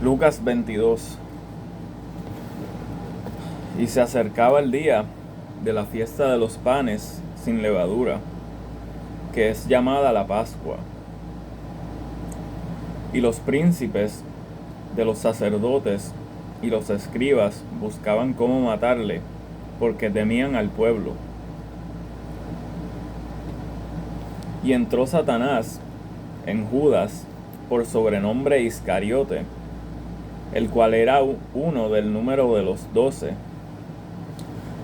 Lucas 22. Y se acercaba el día de la fiesta de los panes sin levadura, que es llamada la Pascua. Y los príncipes de los sacerdotes y los escribas buscaban cómo matarle, porque temían al pueblo. Y entró Satanás en Judas, por sobrenombre Iscariote, el cual era uno del número de los 12.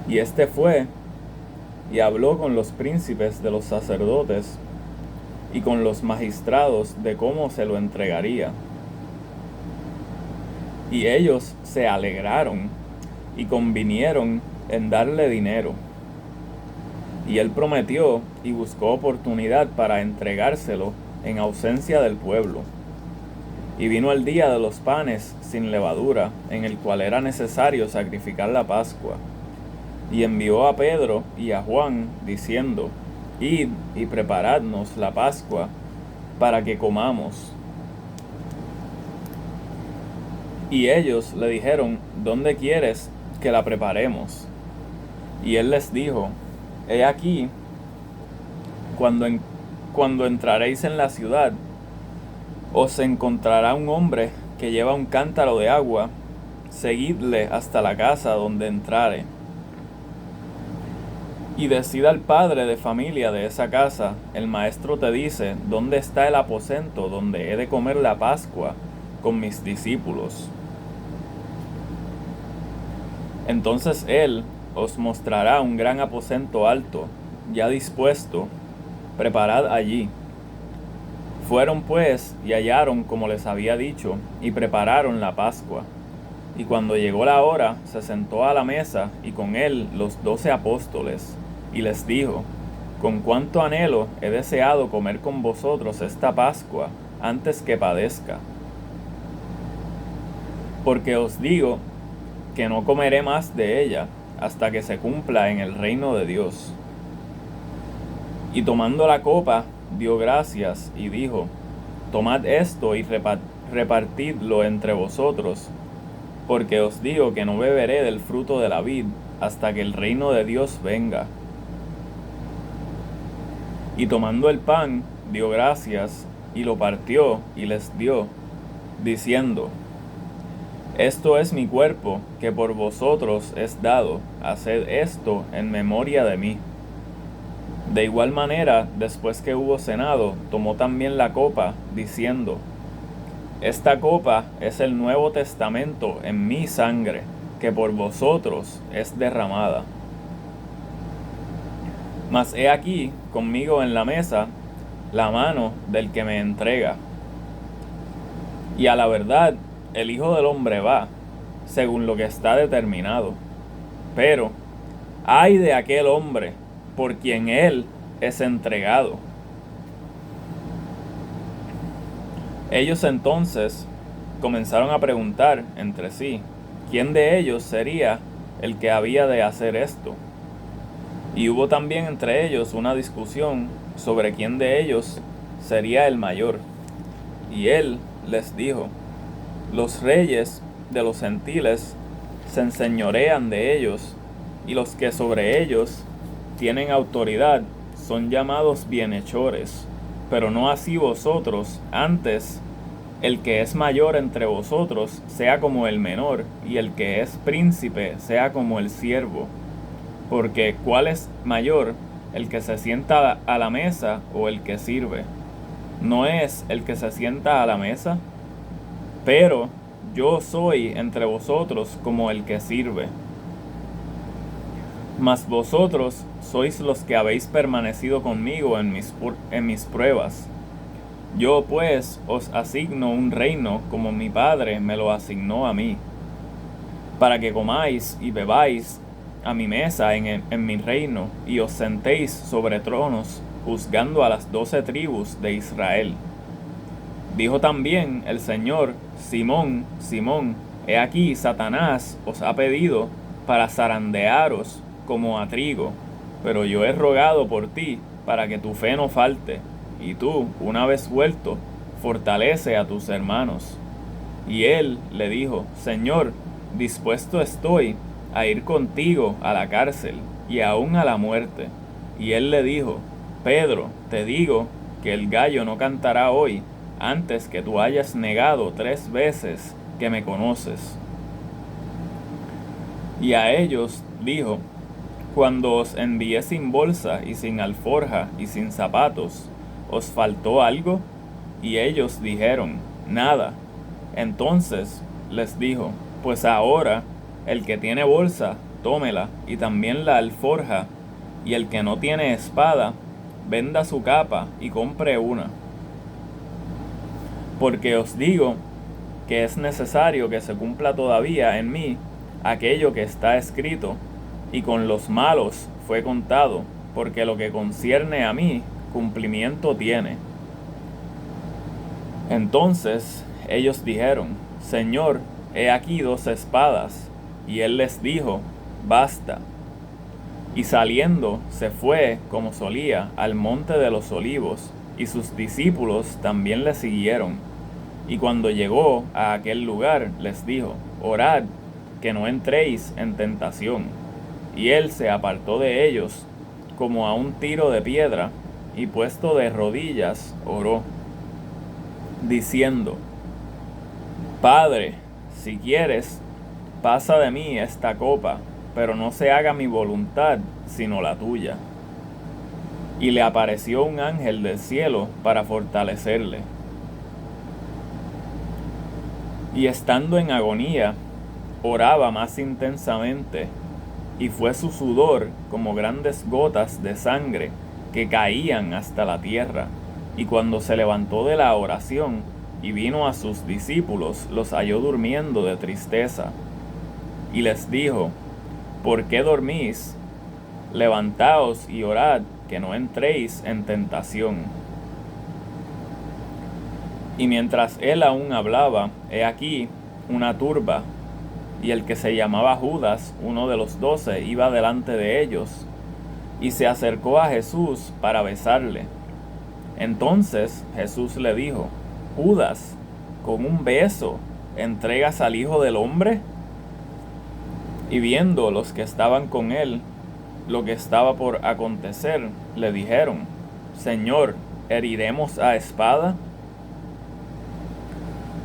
Y éste fue y habló con los príncipes de los sacerdotes y con los magistrados de cómo se lo entregaría. Y ellos se alegraron y convinieron en darle dinero. Y él prometió y buscó oportunidad para entregárselo en ausencia del pueblo. Y vino el día de los panes sin levadura, en el cual era necesario sacrificar la Pascua. Y envió a Pedro y a Juan, diciendo: Id y preparadnos la Pascua, para que comamos. Y ellos le dijeron: ¿Dónde quieres que la preparemos? Y él les dijo: He aquí, cuando entraréis en la ciudad, os encontrará un hombre que lleva un cántaro de agua. Seguidle hasta la casa donde entrare. Y decid al padre de familia de esa casa: el maestro te dice, ¿dónde está el aposento donde he de comer la Pascua con mis discípulos? Entonces él os mostrará un gran aposento alto, ya dispuesto, preparad allí. Fueron pues y hallaron como les había dicho, y prepararon la Pascua. Y cuando llegó la hora, se sentó a la mesa, y con él los 12 apóstoles, y les dijo: con cuánto anhelo he deseado comer con vosotros esta Pascua antes que padezca. Porque os digo que no comeré más de ella hasta que se cumpla en el reino de Dios. Y tomando la copa, dio gracias y dijo: tomad esto y repartidlo entre vosotros, porque os digo que no beberé del fruto de la vid hasta que el reino de Dios venga. Y tomando el pan, dio gracias y lo partió y les dio, diciendo: esto es mi cuerpo, que por vosotros es dado. Haced esto en memoria de mí. De igual manera, después que hubo cenado, tomó también la copa, diciendo: esta copa es el Nuevo Testamento en mi sangre, que por vosotros es derramada. Mas he aquí conmigo en la mesa la mano del que me entrega. Y a la verdad, el Hijo del Hombre va, según lo que está determinado. Pero, ay de aquel hombre por quien él es entregado. Ellos entonces comenzaron a preguntar entre sí, ¿quién de ellos sería el que había de hacer esto? Y hubo también entre ellos una discusión sobre quién de ellos sería el mayor. Y él les dijo: los reyes de los gentiles se enseñorean de ellos, y los que sobre ellos tienen autoridad son llamados bienhechores. Pero no así vosotros, antes el que es mayor entre vosotros sea como el menor, y el que es príncipe sea como el siervo. Porque ¿cuál es mayor, el que se sienta a la mesa o el que sirve? ¿No es el que se sienta a la mesa? Pero yo soy entre vosotros como el que sirve. Mas vosotros sois los que habéis permanecido conmigo en mis pruebas. Yo pues os asigno un reino como mi Padre me lo asignó a mí, para que comáis y bebáis a mi mesa en mi reino, y os sentéis sobre tronos, juzgando a las 12 tribus de Israel. Dijo también el Señor: Simón, Simón, he aquí Satanás os ha pedido para zarandearos como a trigo, pero yo he rogado por ti para que tu fe no falte, y tú, una vez vuelto, fortalece a tus hermanos. Y él le dijo: Señor, dispuesto estoy a ir contigo a la cárcel y aún a la muerte. Y él le dijo: Pedro, te digo que el gallo no cantará hoy antes que tú hayas negado 3 veces que me conoces. Y a ellos dijo: Cuando os envié sin bolsa y sin alforja y sin zapatos, ¿os faltó algo? Y ellos dijeron: Nada. Entonces les dijo: Pues ahora el que tiene bolsa, tómela, y también la alforja, y el que no tiene espada, venda su capa y compre una. Porque os digo que es necesario que se cumpla todavía en mí aquello que está escrito, y con los malos fue contado, porque lo que concierne a mí cumplimiento tiene. Entonces ellos dijeron: Señor, he aquí 2 espadas. Y él les dijo: Basta. Y saliendo se fue, como solía, al monte de los olivos, y sus discípulos también le siguieron. Y cuando llegó a aquel lugar, les dijo: Orad, que no entréis en tentación. Y él se apartó de ellos, como a un tiro de piedra, y puesto de rodillas, oró, diciendo: Padre, si quieres, pasa de mí esta copa, pero no se haga mi voluntad, sino la tuya. Y le apareció un ángel del cielo para fortalecerle. Y estando en agonía, oraba más intensamente, y fue su sudor como grandes gotas de sangre que caían hasta la tierra. Y cuando se levantó de la oración y vino a sus discípulos, los halló durmiendo de tristeza. Y les dijo: ¿Por qué dormís? Levantaos y orad, que no entréis en tentación. Y mientras él aún hablaba, he aquí una turba, y el que se llamaba Judas, uno de los 12, iba delante de ellos, y se acercó a Jesús para besarle. Entonces Jesús le dijo: Judas, ¿con un beso entregas al Hijo del Hombre? Y viendo los que estaban con él lo que estaba por acontecer, le dijeron: Señor, ¿heriremos a espada?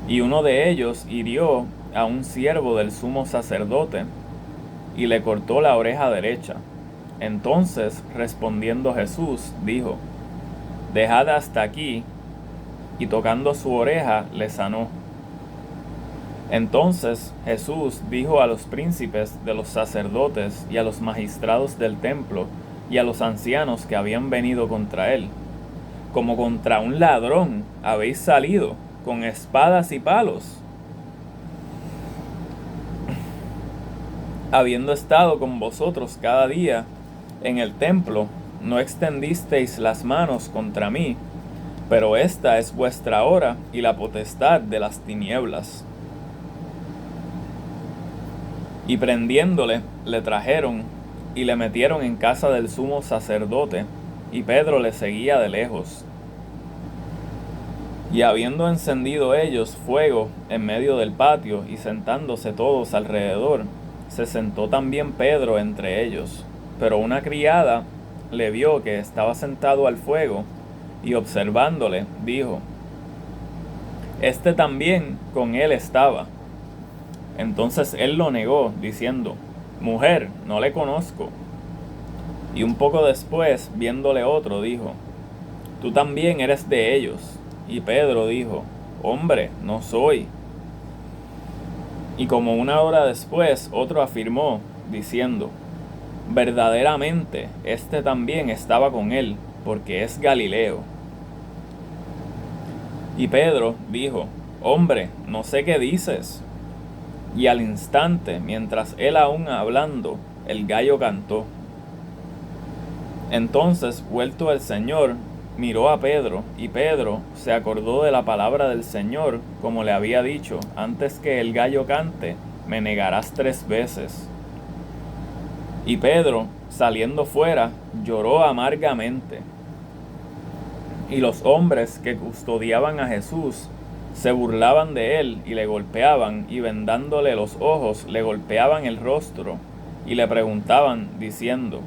Y uno de ellos hirió a un siervo del sumo sacerdote, y le cortó la oreja derecha. Entonces, respondiendo Jesús, dijo: Dejad hasta aquí, y tocando su oreja, le sanó. Entonces Jesús dijo a los príncipes de los sacerdotes y a los magistrados del templo y a los ancianos que habían venido contra él: Como contra un ladrón habéis salido, con espadas y palos. Habiendo estado con vosotros cada día en el templo, no extendisteis las manos contra mí, pero esta es vuestra hora y la potestad de las tinieblas. Y prendiéndole, le trajeron y le metieron en casa del sumo sacerdote, y Pedro le seguía de lejos. Y habiendo encendido ellos fuego en medio del patio, y sentándose todos alrededor, se sentó también Pedro entre ellos. Pero una criada le vio que estaba sentado al fuego, y observándole, dijo: Este también con él estaba. Entonces él lo negó, diciendo: Mujer, no le conozco. Y un poco después, viéndole otro, dijo: Tú también eres de ellos. Y Pedro dijo: Hombre, no soy. Y como una hora después, otro afirmó, diciendo: Verdaderamente, este también estaba con él, porque es Galileo. Y Pedro dijo: Hombre, no sé qué dices. Y al instante, mientras él aún hablando, el gallo cantó. Entonces, vuelto el Señor, miró a Pedro, y Pedro se acordó de la palabra del Señor, como le había dicho: Antes que el gallo cante, me negarás 3 veces. Y Pedro, saliendo fuera, lloró amargamente. Y los hombres que custodiaban a Jesús Se burlaban de él y le golpeaban, y vendándole los ojos le golpeaban el rostro, y le preguntaban, diciendo: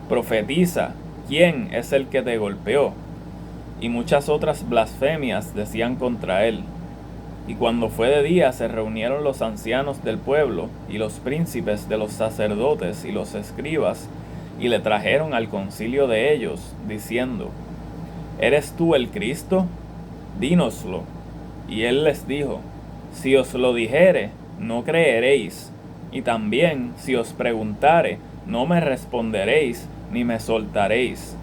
Profetiza, ¿quién es el que te golpeó? Y muchas otras blasfemias decían contra él. Y cuando fue de día se reunieron los ancianos del pueblo, y los príncipes de los sacerdotes y los escribas, y le trajeron al concilio de ellos, diciendo: ¿Eres tú el Cristo? Dínoslo. Y él les dijo: Si os lo dijere, no creeréis, y también si os preguntare, no me responderéis, ni me soltaréis.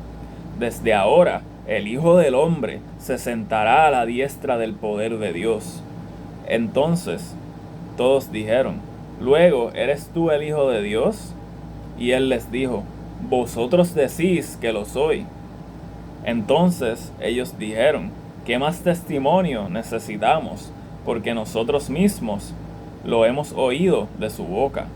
Desde ahora el Hijo del Hombre se sentará a la diestra del poder de Dios. Entonces todos dijeron: ¿Luego eres tú el Hijo de Dios? Y él les dijo: Vosotros decís que lo soy. Entonces ellos dijeron: ¿Qué más testimonio necesitamos? Porque nosotros mismos lo hemos oído de su boca.